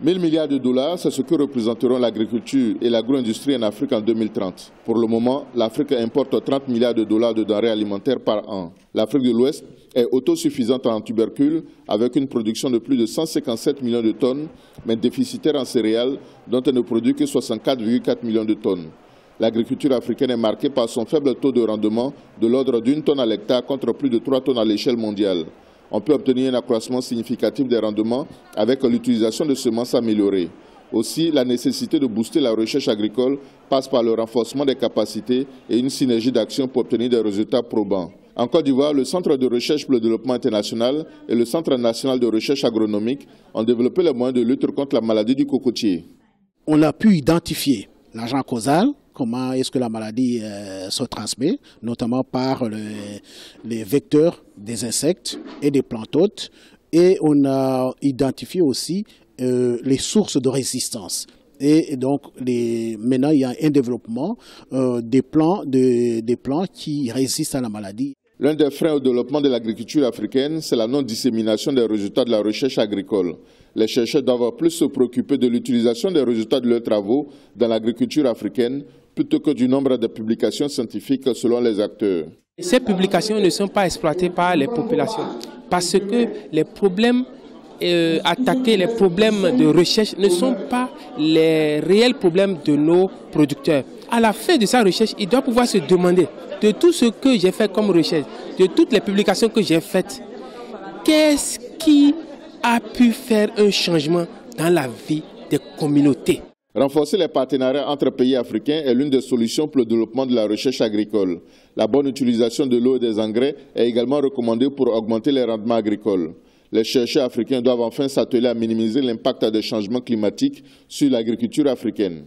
1 000 milliards de dollars, c'est ce que représenteront l'agriculture et l'agro-industrie en Afrique en 2030. Pour le moment, l'Afrique importe 30 milliards de dollars de denrées alimentaires par an. L'Afrique de l'Ouest est autosuffisante en tubercules avec une production de plus de 157 millions de tonnes, mais déficitaire en céréales dont elle ne produit que 64,4 millions de tonnes. L'agriculture africaine est marquée par son faible taux de rendement de l'ordre d'1 tonne à l'hectare contre plus de 3 tonnes à l'échelle mondiale. On peut obtenir un accroissement significatif des rendements avec l'utilisation de semences améliorées. Aussi, la nécessité de booster la recherche agricole passe par le renforcement des capacités et une synergie d'action pour obtenir des résultats probants. En Côte d'Ivoire, le Centre de recherche pour le développement international et le Centre national de recherche agronomique ont développé les moyens de lutte contre la maladie du cocotier. On a pu identifier l'agent causal, comment est-ce que la maladie se transmet, notamment par les vecteurs des insectes et des plantes hôtes. Et on a identifié aussi les sources de résistance. Et donc, maintenant, il y a un développement des plants qui résistent à la maladie. L'un des freins au développement de l'agriculture africaine, c'est la non-dissémination des résultats de la recherche agricole. Les chercheurs doivent plus se préoccuper de l'utilisation des résultats de leurs travaux dans l'agriculture africaine plutôt que du nombre de publications scientifiques selon les acteurs. Ces publications ne sont pas exploitées par les populations parce que les problèmes attaquer les problèmes de recherche ne sont pas les réels problèmes de nos producteurs. À la fin de sa recherche, il doit pouvoir se demander de tout ce que j'ai fait comme recherche, de toutes les publications que j'ai faites, qu'est-ce qui a pu faire un changement dans la vie des communautés. Renforcer les partenariats entre pays africains est l'une des solutions pour le développement de la recherche agricole. La bonne utilisation de l'eau et des engrais est également recommandée pour augmenter les rendements agricoles. Les chercheurs africains doivent enfin s'atteler à minimiser l'impact des changements climatiques sur l'agriculture africaine.